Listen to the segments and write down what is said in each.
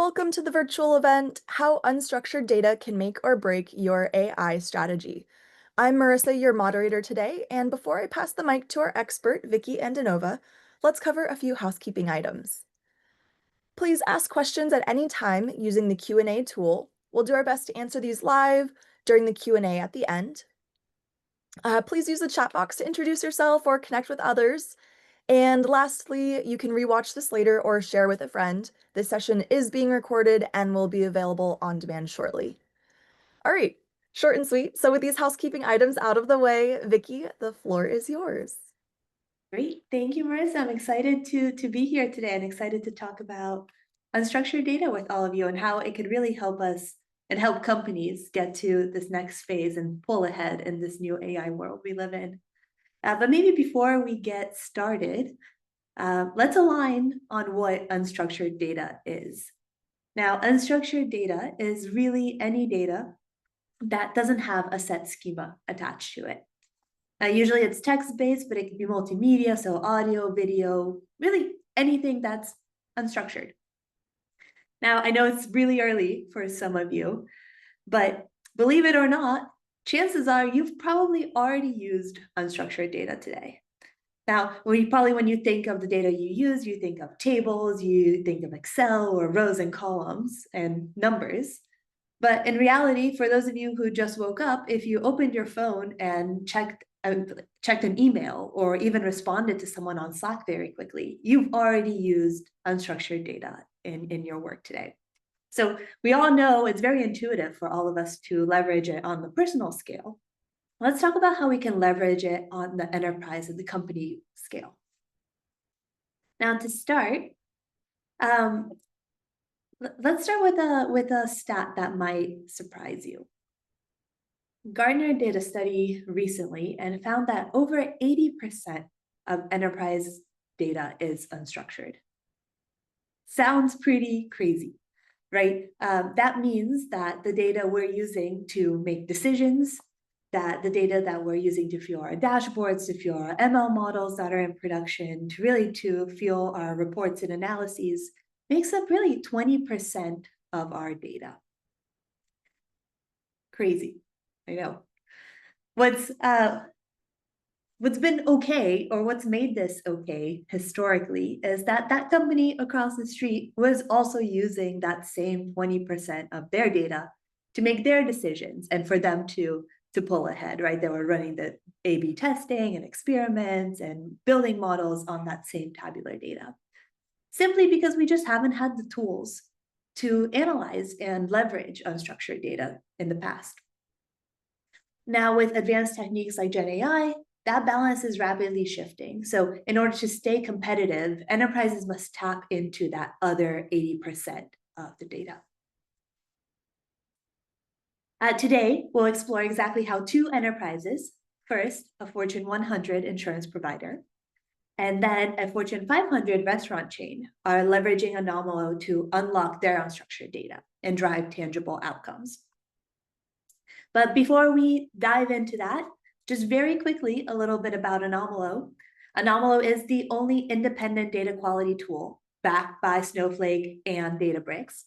Welcome to the virtual event, How Unstructured Data Can Make or Break Your AI Strategy. I'm Marissa, your moderator today, and before I pass the mic to our expert, Vicky and Anova, let's cover a few housekeeping items. Please ask questions at any time using the Q&A tool. We'll do our best to answer these live during the Q&A at the end. Please use the chat box to introduce yourself or connect with others. And lastly, you can rewatch this later or share with a friend. This session is being recorded and will be available on demand shortly. All right, short and sweet. So with these housekeeping items out of the way, Vicky, the floor is yours. Great. Thank you, Marissa. I'm excited to be here today and excited to talk about unstructured data with all of you and how it could really help us and help companies get to this next phase and pull ahead in this new AI world we live in. But maybe before we get started, let's align on what unstructured data is. Now, unstructured data is really any data that doesn't have a set schema attached to it. Usually it's text-based, but it can be multimedia, so audio, video, really anything that's unstructured. Now, I know it's really early for some of you, but believe it or not, chances are you've probably already used unstructured data today. Now, when you think of the data you use, you think of tables, you think of Excel or rows and columns and numbers. But in reality, for those of you who just woke up, if you opened your phone and checked an email or even responded to someone on Slack very quickly, you've already used unstructured data in your work today. So we all know it's very intuitive for all of us to leverage it on the personal scale. Let's talk about how we can leverage it on the enterprise and the company scale. Now, to start, let's start with a stat that might surprise you. Gartner did a study recently and found that over 80% of enterprise data is unstructured. Sounds pretty crazy, right? That means that the data we're using to make decisions, that the data that we're using to fuel our dashboards, to fuel our ML models that are in production, to fuel our reports and analyses, makes up really 20% of our data. Crazy, I know. What's been okay, or what's made this okay historically, is that that company across the street was also using that same 20% of their data to make their decisions and for them to pull ahead, right? They were running the A/B testing and experiments and building models on that same tabular data. Simply because we just haven't had the tools to analyze and leverage unstructured data in the past. Now, with advanced techniques like GenAI, that balance is rapidly shifting. So in order to stay competitive, enterprises must tap into that other 80% of the data. Today, we'll explore exactly how two enterprises, first, a Fortune 100 insurance provider, and then a Fortune 500 restaurant chain, are leveraging Anomalo to unlock their unstructured data and drive tangible outcomes. But before we dive into that, just very quickly, a little bit about Anomalo. Anomalo is the only independent data quality tool backed by Snowflake and Databricks.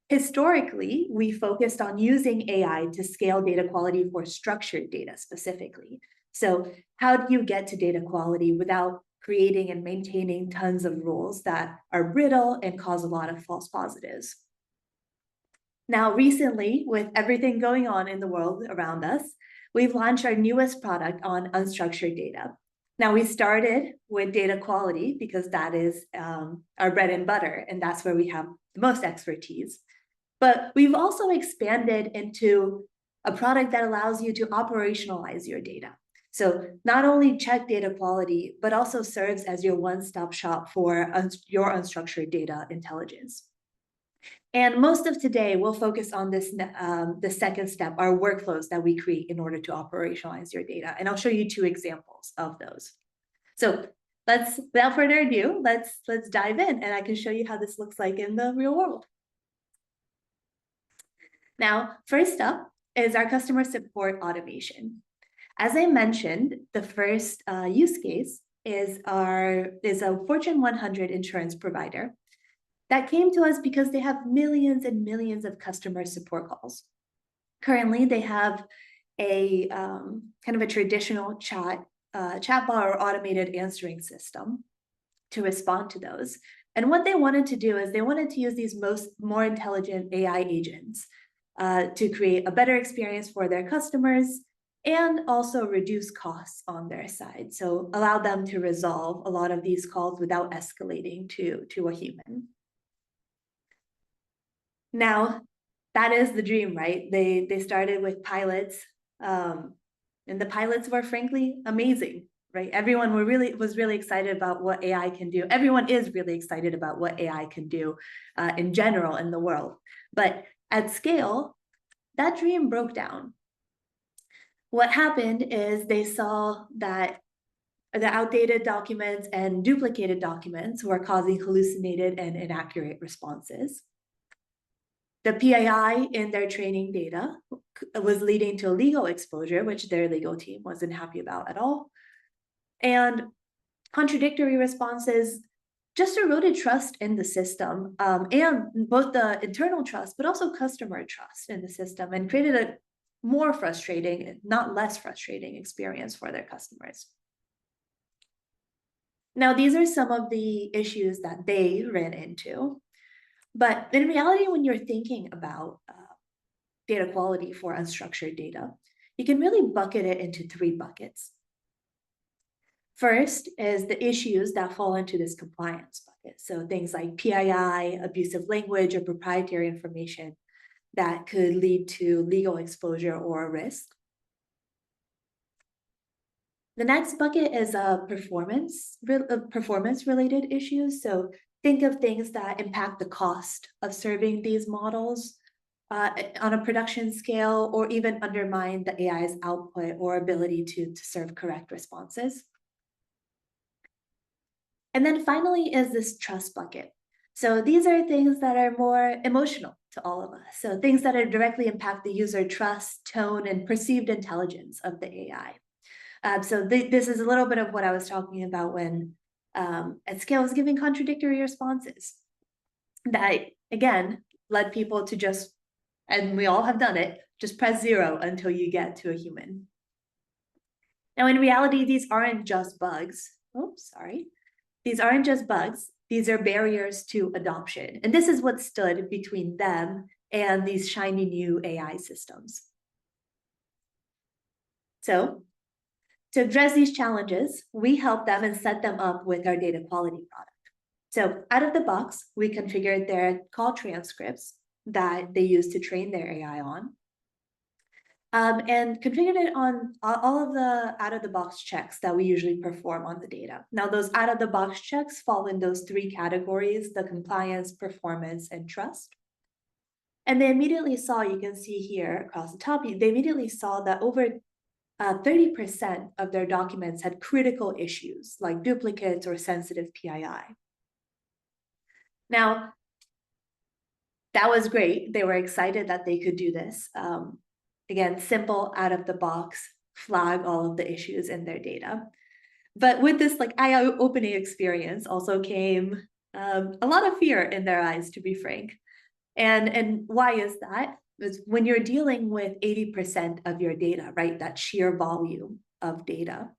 Historically, we focused on using AI to scale data quality for structured data specifically. So how do you get to data quality without creating and maintaining tons of rules that are brittle and cause a lot of false positives? Now, recently, with everything going on in the world around us, we've launched our newest product on unstructured data. Now, we started with data quality because that is our bread and butter, and that's where we have the most expertise. But we've also expanded into a product that allows you to operationalize your data. So not only check data quality, but also serves as your one-stop shop for your unstructured data intelligence. And most of today, we'll focus on this, the second step, our workflows that we create in order to operationalize your data. And I'll show you two examples of those. So without further ado, let's dive in, and I can show you how this looks like in the real world. Now, first up is our customer support automation. As I mentioned, the first use case is a Fortune 100 insurance provider. That came to us because they have millions and millions of customer support calls. Currently, they have a kind of a traditional chatbot or automated answering system to respond to those. And what they wanted to do is they wanted to use these more intelligent AI agents to create a better experience for their customers and also reduce costs on their side. So allow them to resolve a lot of these calls without escalating to a human. Now, that is the dream, right? They started with pilots, and the pilots were frankly amazing, right? Everyone was really excited about what AI can do. Everyone is really excited about what AI can do in general in the world. But at scale, that dream broke down. What happened is they saw that the outdated documents and duplicated documents were causing hallucinated and inaccurate responses. The PII in their training data was leading to legal exposure, which their legal team wasn't happy about at all. And contradictory responses just eroded trust in the system, and both the internal trust, but also customer trust in the system, and created a more frustrating, not less frustrating experience for their customers. Now, these are some of the issues that they ran into. But in reality, when you're thinking about data quality for unstructured data, you can really bucket it into 3 buckets. First is the issues that fall into this compliance bucket. So things like PII, abusive language, or proprietary information that could lead to legal exposure or risk. The next bucket is performance-related issues. So think of things that impact the cost of serving these models on a production scale, or even undermine the AI's output or ability to serve correct responses. And then finally is this trust bucket. So these are things that are more emotional to all of us. So things that directly impact the user trust, tone, and perceived intelligence of the AI. This is a little bit of what I was talking about when at scale was giving contradictory responses. That, again, led people to just, and we all have done it, just press 0 until you get to a human. Now, in reality, these aren't just bugs. Oops, sorry. These aren't just bugs. These are barriers to adoption. And this is what stood between them and these shiny new AI systems. So to address these challenges, we help them and set them up with our data quality product. So out of the box, we configured their call transcripts that they use to train their AI on, and configured it on all of the out-of-the-box checks that we usually perform on the data. Now, those out-of-the-box checks fall in those 3 categories: the compliance, performance, and trust. And they immediately saw, you can see here across the top, they immediately saw that over 30% of their documents had critical issues like duplicates or sensitive PII. Now, that was great. They were excited that they could do this. Again, simple, out of the box, flag all of the issues in their data. But with this eye-opening experience also came a lot of fear in their eyes, to be frank. And why is that? Is when you're dealing with 80% of your data, right, that sheer volume of data,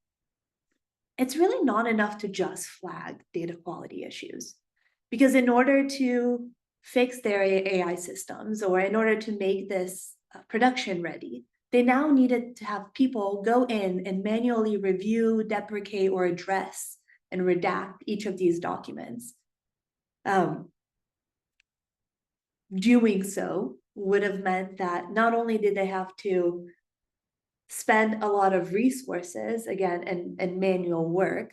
it's really not enough to just flag data quality issues. Because in order to fix their AI systems, or in order to make this production ready, they now needed to have people go in and manually review, deprecate, or address and redact each of these documents. Doing so would have meant that not only did they have to spend a lot of resources, again, and manual work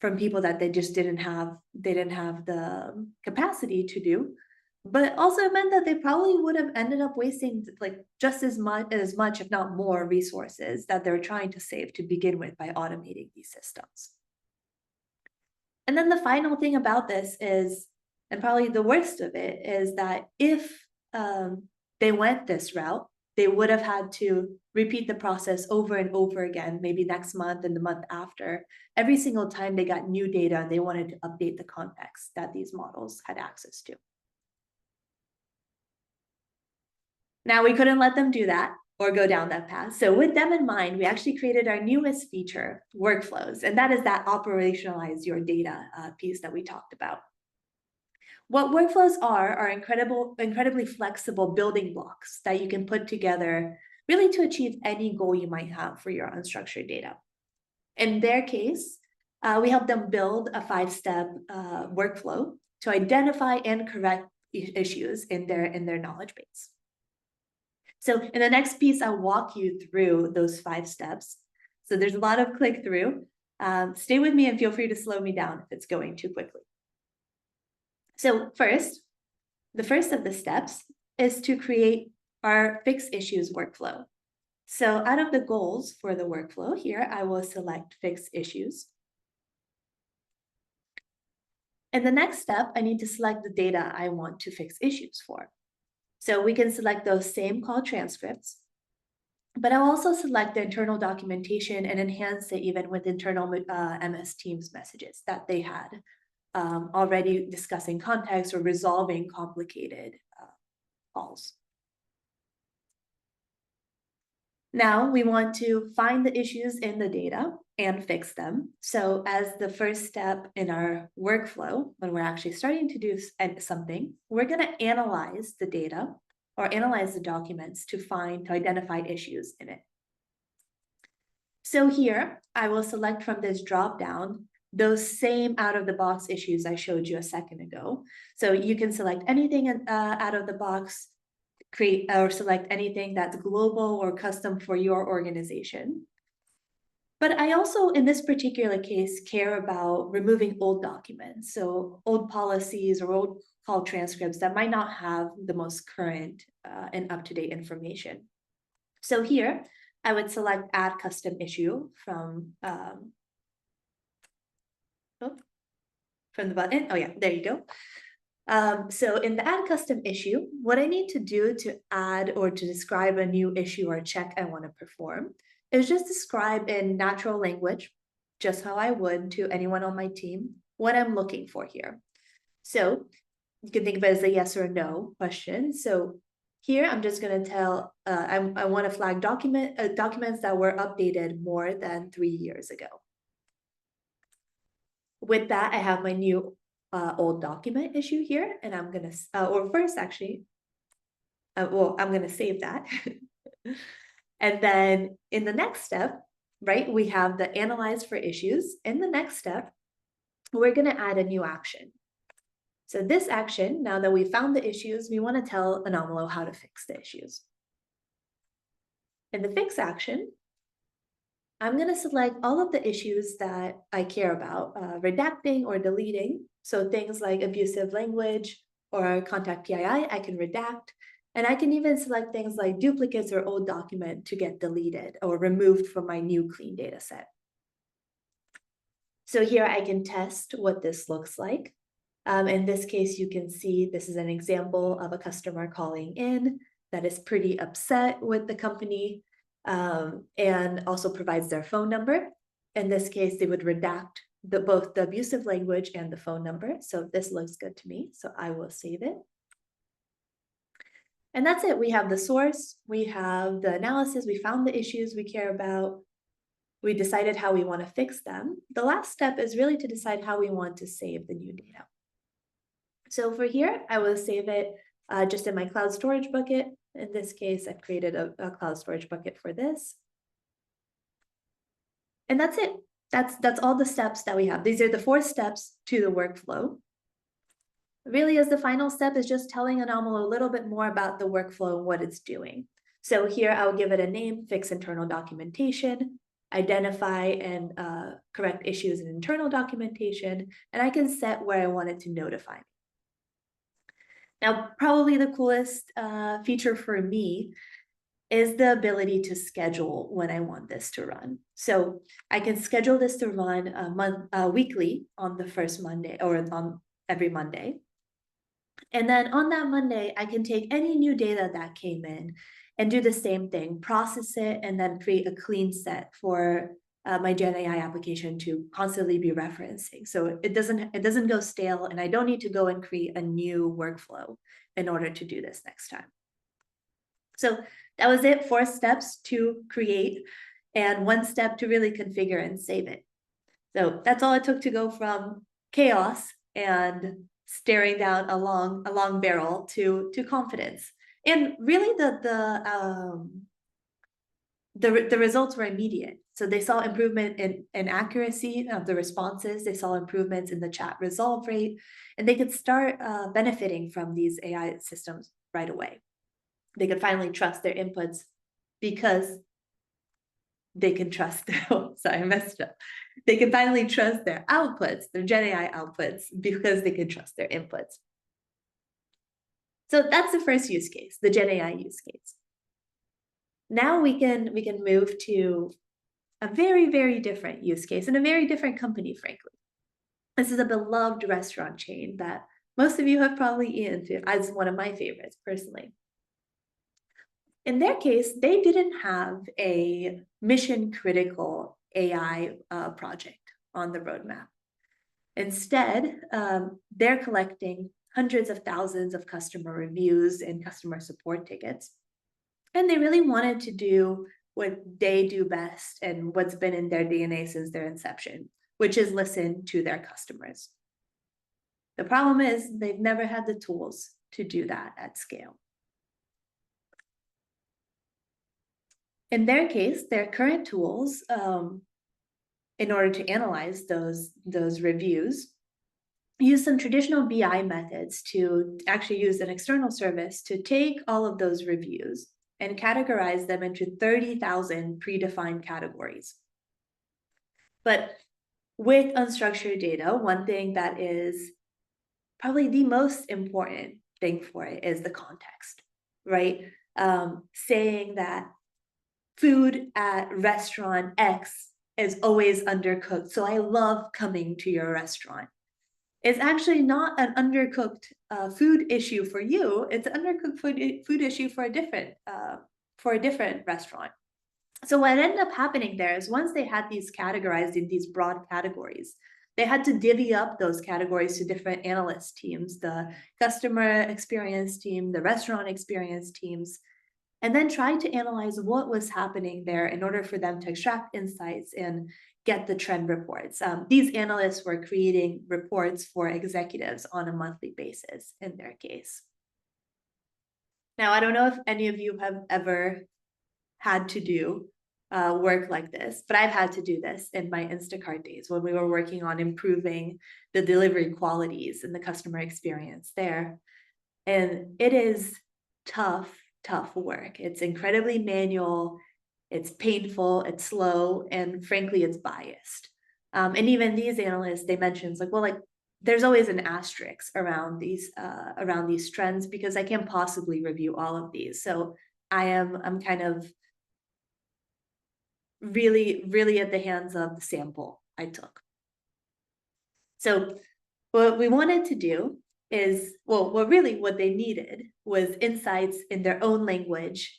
from people that they just didn't have the capacity to do, but also meant that they probably would have ended up wasting just as much, if not more, resources that they're trying to save to begin with by automating these systems. And then the final thing about this is, and probably the worst of it, is that if they went this route, they would have had to repeat the process over and over again, maybe next month and the month after, every single time they got new data and they wanted to update the context that these models had access to. Now, we couldn't let them do that or go down that path. So with them in mind, we actually created our newest feature, workflows, and that is that operationalize your data piece that we talked about. What workflows are incredibly flexible building blocks that you can put together really to achieve any goal you might have for your unstructured data. In their case, we help them build a 5-step workflow to identify and correct issues in their knowledge base. So in the next piece, I'll walk you through those 5 steps. So there's a lot of click through. Stay with me and feel free to slow me down if it's going too quickly. So first, the first of the steps is to create our fix issues workflow. So out of the goals for the workflow here, I will select fix issues. And the next step, I need to select the data I want to fix issues for. So we can select those same call transcripts, but I'll also select the internal documentation and enhance it even with internal MS Teams messages that they had already discussing context or resolving complicated calls. Now we want to find the issues in the data and fix them. So as the first step in our workflow, when we're actually starting to do something, we're going to analyze the data or analyze the documents to identify issues in it. So here, I will select from this drop-down those same out-of-the-box issues I showed you a second ago. So you can select anything out of the box, create or select anything that's global or custom for your organization. But I also, in this particular case, care about removing old documents. So old policies or old call transcripts that might not have the most current and up-to-date information. So here, I would select add custom issue from the button. Oh yeah, there you go. So in the add custom issue, what I need to do to add or to describe a new issue or check I want to perform is just describe in natural language, just how I would to anyone on my team, what I'm looking for here. So you can think of it as a yes or no question. So here I'm just going to tell, I want to flag documents that were updated more than 3 years ago. With that, I have my new old document issue here, and I'm going to, or first actually, well, I'm going to save that. And then in the next step, right, we have the analyze for issues. In the next step, we're going to add a new action. So this action, now that we found the issues, we want to tell Anomalo how to fix the issues. In the fix action, I'm going to select all of the issues that I care about, redacting or deleting. So things like abusive language or contact PII, I can redact. And I can even select things like duplicates or old document to get deleted or removed from my new clean data set. So here I can test what this looks like. In this case, you can see this is an example of a customer calling in that is pretty upset with the company and also provides their phone number. In this case, they would redact both the abusive language and the phone number. So this looks good to me, so I will save it. And that's it. We have the source, we have the analysis, we found the issues we care about, we decided how we want to fix them. The last step is really to decide how we want to save the new data. So for here, I will save it just in my cloud storage bucket. In this case, I've created a cloud storage bucket for this. And that's it. That's all the steps that we have. These are the 4 steps to the workflow. Really, as the final step is just telling Anomalo a little bit more about the workflow and what it's doing. So here I'll give it a name, fix internal documentation, identify and correct issues in internal documentation, and I can set where I want it to notify me. Now, probably the coolest feature for me is the ability to schedule when I want this to run. So I can schedule this to run weekly on the first Monday or on every Monday. And then on that Monday, I can take any new data that came in and do the same thing, process it, and then create a clean set for my GenAI application to constantly be referencing. So it doesn't go stale, and I don't need to go and create a new workflow in order to do this next time. So that was it, 4 steps to create and 1 step to really configure and save it. So that's all it took to go from chaos and staring down a long barrel to confidence. And really the results were immediate. So they saw improvement in accuracy of the responses, they saw improvements in the chat resolve rate, and they could start benefiting from these AI systems right away. They could finally trust their inputs because they can trust their, oh, sorry, I messed up. They can finally trust their outputs, their GenAI outputs, because they can trust their inputs. So that's the first use case, the GenAI use case. Now we can move to a very different use case and a very different company, frankly. This is a beloved restaurant chain that most of you have probably eaten to, as one of my favorites personally. In their case, they didn't have a mission-critical AI project on the roadmap. Instead, they're collecting hundreds of thousands of customer reviews and customer support tickets. And they really wanted to do what they do best and what's been in their DNA since their inception, which is listen to their customers. The problem is they've never had the tools to do that at scale. In their case, their current tools, in order to analyze those reviews, use some traditional BI methods to actually use an external service to take all of those reviews and categorize them into 30,000 predefined categories. But with unstructured data, one thing that is probably the most important thing for it is the context, right? Saying that food at restaurant X is always undercooked, so I love coming to your restaurant. It's actually not an undercooked food issue for you. It's an undercooked food issue for a different restaurant. So what ended up happening there is once they had these categorized in these broad categories, they had to divvy up those categories to different analyst teams, the customer experience team, the restaurant experience teams, and then try to analyze what was happening there in order for them to extract insights and get the trend reports. These analysts were creating reports for executives on a monthly basis in their case. Now, I don't know if any of you have ever had to do work like this, but I've had to do this in my Instacart days when we were working on improving the delivery qualities and the customer experience there. And it is tough work. It's incredibly manual, it's painful, it's slow, and frankly, it's biased. And even these analysts, they mentioned like, well, like there's always an asterisk around these trends because I can't possibly review all of these. So I'm kind of really at the hands of the sample I took. So what we wanted to do is, well, what they needed was insights in their own language,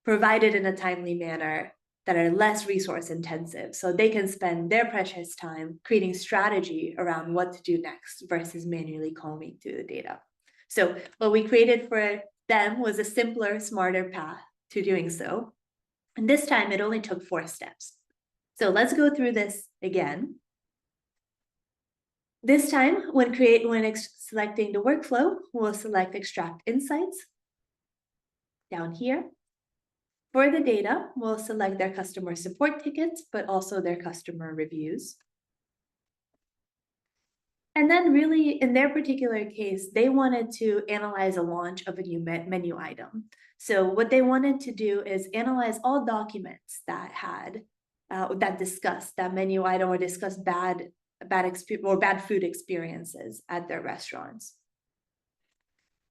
provided in a timely manner, that are less resource intensive, so they can spend their precious time creating strategy around what to do next versus manually combing through the data. So what we created for them was a simpler, smarter path to doing so. And this time it only took 4 steps. So let's go through this again. This time, when selecting the workflow, we'll select Extract Insights down here. For the data, we'll select their customer support tickets, but also their customer reviews. And then really, in their particular case, they wanted to analyze a launch of a new menu item. So what they wanted to do is analyze all documents that had that discussed that menu item or discussed bad food experiences at their restaurants.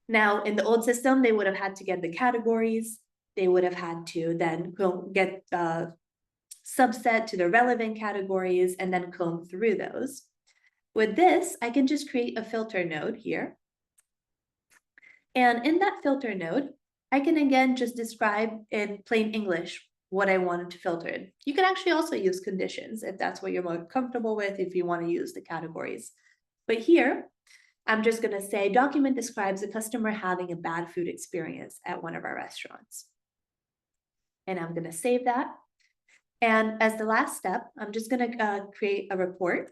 Now, in the old system, they would have had to get the categories. They would have had to then get subset to the relevant categories and then comb through those. With this, I can just create a filter node here. And in that filter node, I can again just describe in plain English what I wanted to filter in. You can actually also use conditions if that's what you're more comfortable with, if you want to use the categories. But here, I'm just going to say document describes a customer having a bad food experience at one of our restaurants. And I'm going to save that. And as the last step, I'm just going to create a report.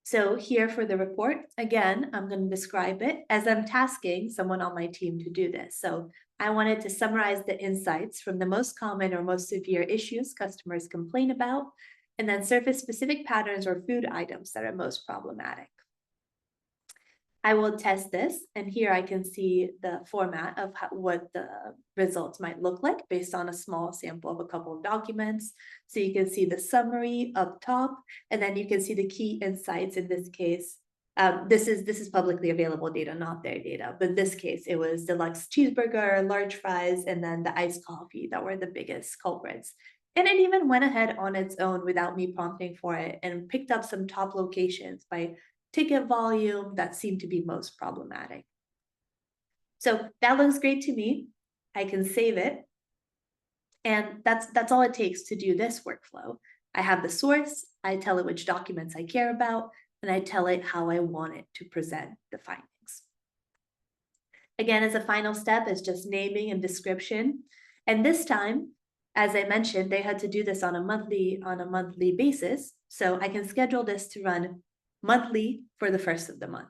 So here for the report, again, I'm going to describe it as I'm tasking someone on my team to do this. So I wanted to summarize the insights from the most common or most severe issues customers complain about, and then surface specific patterns or food items that are most problematic. I will test this, and here I can see the format of what the results might look like based on a small sample of a couple of documents. So you can see the summary up top, and then you can see the key insights in this case. This is publicly available data, not their data, but in this case, it was deluxe cheeseburger, large fries, and then the iced coffee that were the biggest culprits. And it even went ahead on its own without me prompting for it and picked up some top locations by ticket volume that seemed to be most problematic. So that looks great to me. I can save it. And that's all it takes to do this workflow. I have the source, I tell it which documents I care about, and I tell it how I want it to present the findings. Again, as a final step is just naming and description. And this time, as I mentioned, they had to do this on a monthly basis. So I can schedule this to run monthly for the first of the month.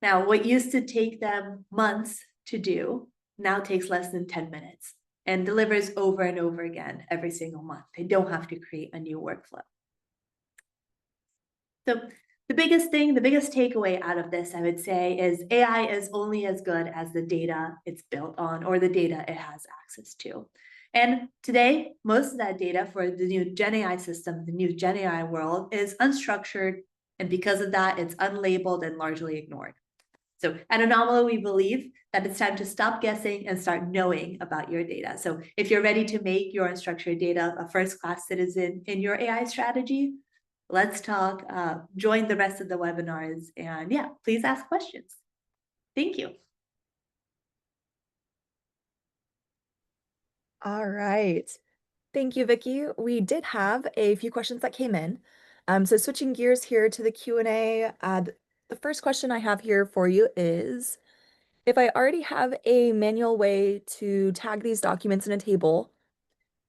Now, what used to take them months to do now takes less than 10 minutes and delivers over and over again every single month. They don't have to create a new workflow. So the biggest thing, the biggest takeaway out of this, I would say, is AI is only as good as the data it's built on or the data it has access to. And today, most of that data for the new GenAI system, the new GenAI world, is unstructured. And because of that, it's unlabeled and largely ignored. So at Anomalo, we believe that it's time to stop guessing and start knowing about your data. So if you're ready to make your unstructured data a first-class citizen in your AI strategy, let's talk, join the rest of the webinars, and yeah, please ask questions. Thank you. All right. Thank you, Vicky. We did have a few questions that came in. So switching gears here to the Q&A, the first question I have here for you is, if I already have a manual way to tag these documents in a table,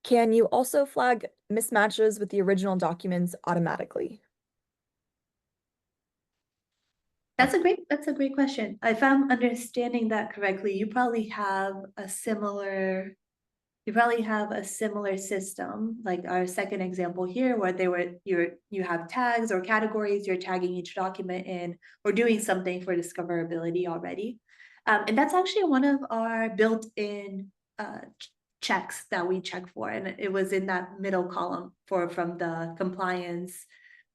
can you also flag mismatches with the original documents automatically? That's a great question. If I'm understanding that correctly, you probably have a similar system, like our second example here, where you have tags or categories, you're tagging each document in or doing something for discoverability already. And that's actually one of our built-in checks that we check for. And it was in that middle column from the compliance,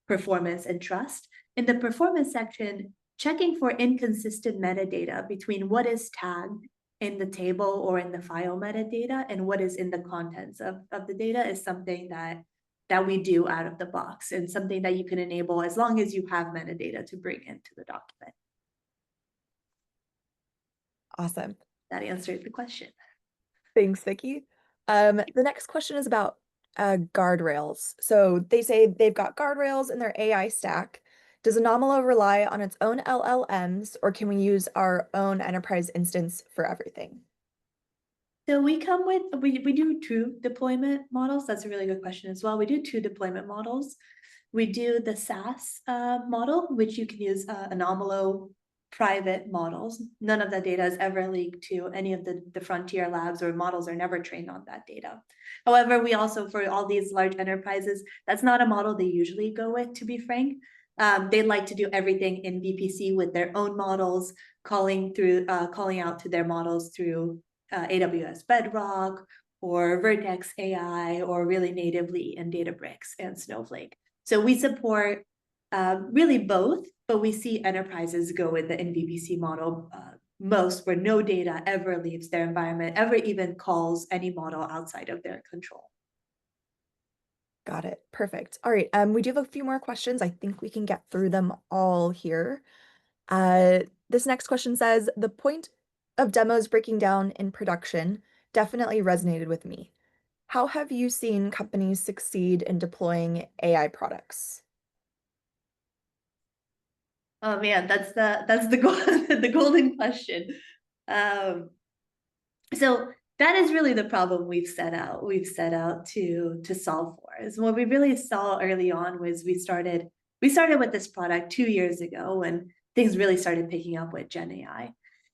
performance, and trust. In the performance section, checking for inconsistent metadata between what is tagged in the table or in the file metadata and what is in the contents of the data is something that we do out of the box and something that you can enable as long as you have metadata to bring into the document. Awesome. That answered the question. Thanks, Vicky. The next question is about guardrails. So they say they've got guardrails in their AI stack. Does Anomalo rely on its own LLMs, or can we use our own enterprise instance for everything? So we do two deployment models. That's a really good question as well. We do two deployment models. We do the SaaS model, which you can use Anomalo private models. None of that data is ever leaked to any of the frontier labs, or models are never trained on that data. However, we also, for all these large enterprises, that's not a model they usually go with, to be frank. They like to do everything in VPC with their own models, calling out to their models through AWS Bedrock or Vertex AI, or really natively in Databricks and Snowflake. So we support really both, but we see enterprises go with the NVPC model most, where no data ever leaves their environment, ever even calls any model outside of their control. Got it. Perfect. All right. We do have a few more questions. I think we can get through them all here. This next question says, the point of demos breaking down in production definitely resonated with me. How have you seen companies succeed in deploying AI products? Oh man, the golden question. Um, so that is really the problem we've set out to solve for. Is what we really saw early on was we started with this product 2 years ago when things really started picking up with Gen AI.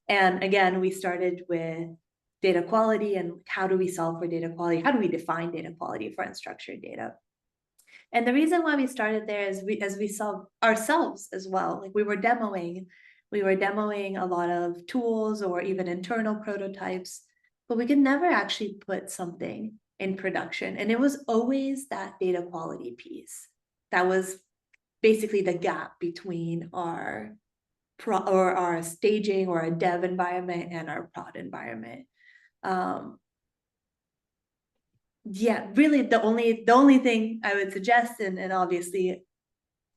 And again, we started with data quality and how do we solve for data quality? How do we define data quality for unstructured data? And the reason why we started there is as we saw ourselves as well. Like we were demoing a lot of tools or even internal prototypes, but we could never actually put something in production. And it was always that data quality piece that was basically the gap between our staging or a dev environment and our prod environment. Um, yeah, really the only thing I would suggest, and obviously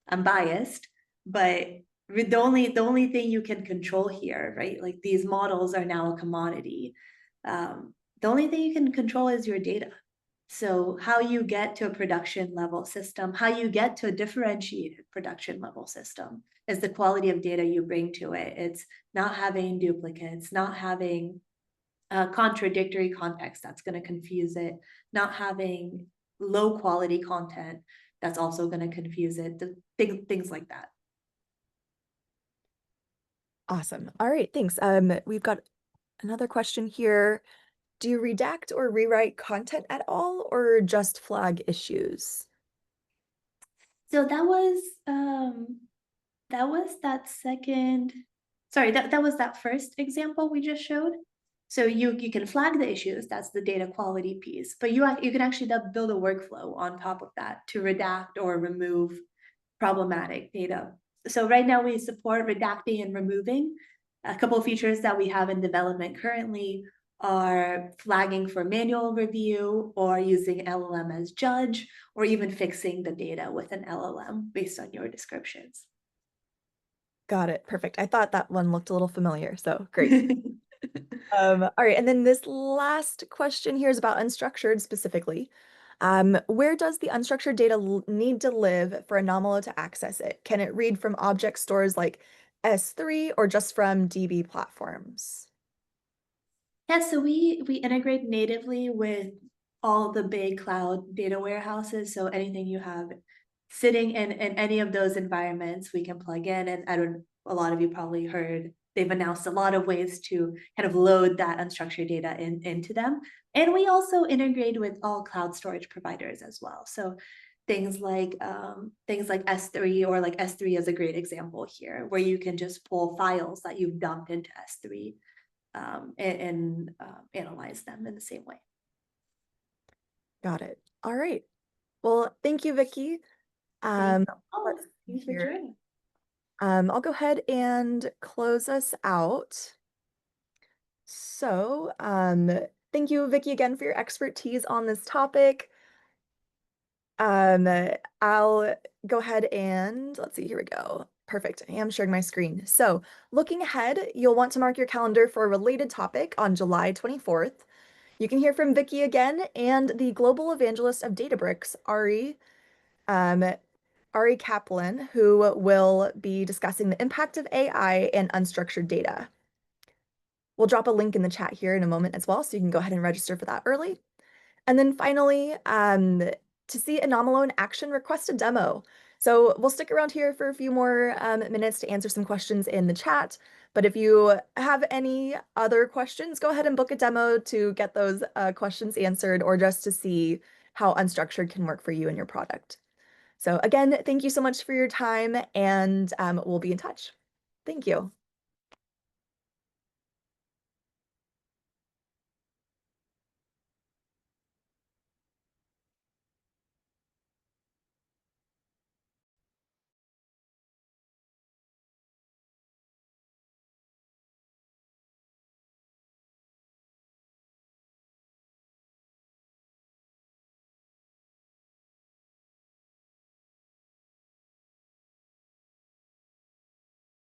I'm biased, but the only thing you can control here, right? Like these models are now a commodity. The only thing you can control is your data. So how you get to a production level system, how you get to a differentiated production level system is the quality of data you bring to it. It's not having duplicates, not having contradictory context that's going to confuse it, not having low quality content that's also going to confuse it, things like that. Awesome. All right, thanks. We've got another question here. Do you redact or rewrite content at all, or just flag issues? So that second, sorry, that was that first example we just showed. So you can flag the issues, that's the data quality piece, but you can actually build a workflow on top of that to redact or remove problematic data. So right now we support redacting and removing. A couple of features that we have in development currently are flagging for manual review or using LLM as judge, or even fixing the data with an LLM based on your descriptions. Got it. Perfect. I thought that one looked a little familiar, so great. All right, and then this last question here is about unstructured specifically. Where does the unstructured data need to live for Anomalo to access it? Can it read from object stores like S3 or just from DB platforms? Yeah, so we integrate natively with all the big cloud data warehouses. So anything you have sitting in any of those environments, we can plug in. And a lot of you probably heard they've announced a lot of ways to kind of load that unstructured data into them. And we also integrate with all cloud storage providers as well. So things like S3, or like S3 is a great example here, where you can just pull files that you've dumped into S3 and analyze them in the same way. Got it. All right. Well, thank you, Vicky. Thank Um, Oh, let's see thanks for here. joining. I'll go ahead and close us out. So, thank you, Vicky, again for your expertise on this topic. Um, I'll go ahead and let's see, here we go. Perfect. I am sharing my screen. So, looking ahead, you'll want to mark your calendar for a related topic on July 24th. You can hear from Vicky again and the global evangelist of Databricks, um, Ari Kaplan, who will be discussing the impact of AI and unstructured data. We'll drop a link in the chat here in a moment as well, so you can go ahead and register for that early. And then finally, to see Anomalo in action, request a demo. So we'll stick around here for a few more minutes to answer some questions in the chat. But if you have any other questions, go ahead and book a demo to get those questions answered, or just to see how unstructured can work for you and your product. So again, thank you so much for your time, and we'll be in touch. Thank you.